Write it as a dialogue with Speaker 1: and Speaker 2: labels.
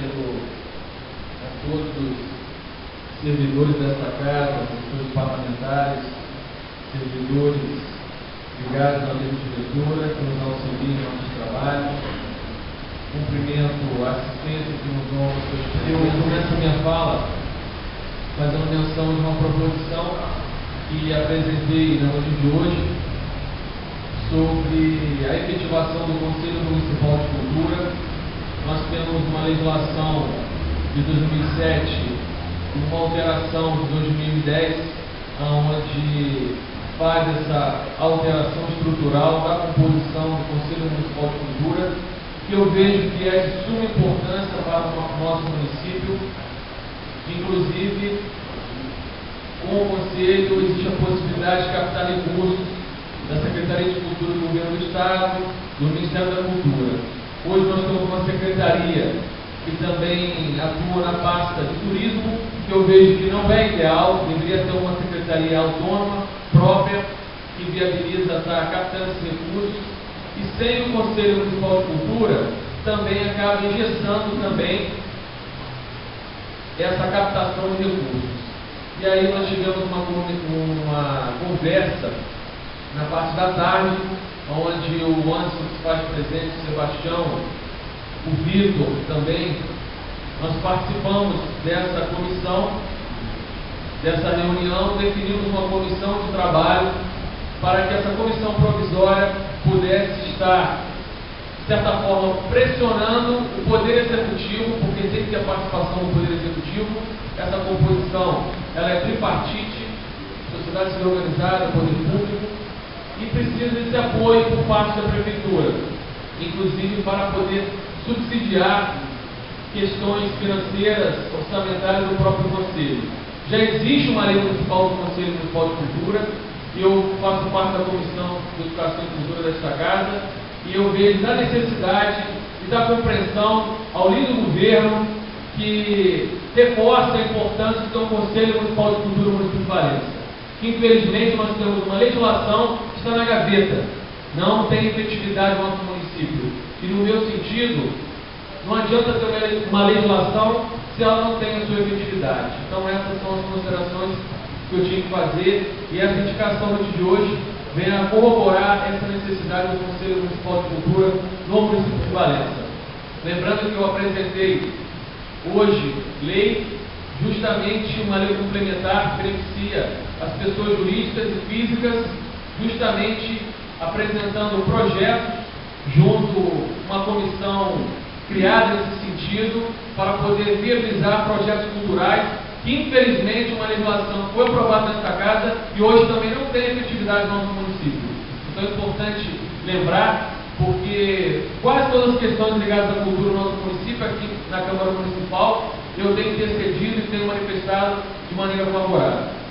Speaker 1: agradecendo a todos os servidores desta casa, assessores parlamentares, servidores ligados à legislatura, que nos auxiliam em nossos trabalhos. Cumprimento a assistência que nos dão os seus presentes. Eu começo a minha fala fazendo menção de uma proposição que apresentei na noite de hoje sobre a efetivação do Conselho Municipal de Cultura. Nós temos uma legislação de 2007 e uma alteração de 2010, onde faz essa alteração estrutural da composição do Conselho Municipal de Cultura, que eu vejo que é de suma importância para o nosso município. Inclusive, com o Conselho existe a possibilidade de captar recursos da Secretaria de Cultura do Governo do Estado, do Ministério da Cultura. Hoje nós temos uma secretaria que também atua na pasta de turismo, que eu vejo que não é ideal, deveria ter uma secretaria autônoma, própria, que viabiliza estar captando esses recursos. E sem o Conselho Municipal de Cultura, também acaba engessando também essa captação de recursos. E aí nós tivemos uma conversa na parte da tarde, onde o Anderson se faz presente, o Sebastião, o Vitor também, nós participamos dessa comissão, dessa reunião, definimos uma comissão de trabalho para que essa comissão provisória pudesse estar, de certa forma, pressionando o Poder Executivo, porque tem que ter a participação do Poder Executivo. Essa composição ela é tripartite, sociedade civil organizada, poder público, e precisa desse apoio por parte da Prefeitura, inclusive para poder subsidiar questões financeiras, orçamentárias do próprio Conselho. Já existe uma lei municipal do Conselho Municipal de Cultura, eu faço parte da Comissão de Educação e Cultura desta casa, e eu vejo da necessidade e da compreensão ao líder do governo que reforça a importância de ter um Conselho Municipal de Cultura no município de Valença. Infelizmente nós temos uma legislação que está na gaveta, não tem efetividade no nosso município. E no meu sentido, não adianta ter uma legislação se ela não tem a sua efetividade. Então essas são as considerações que eu tinha que fazer, e essa indicação de hoje vem a corroborar essa necessidade do Conselho Municipal de Cultura no município de Valença. Lembrando que eu apresentei hoje lei, justamente uma lei complementar que beneficia as pessoas jurídicas e físicas, justamente apresentando projetos junto a uma comissão criada nesse sentido para poder viabilizar projetos culturais que, infelizmente, uma legislação foi aprovada nesta casa e hoje também não tem efetividade no nosso município. Então é importante lembrar, porque quase todas as questões ligadas à cultura no nosso município, aqui na Câmara Municipal, eu tenho intercedido e tenho manifestado de maneira favorável.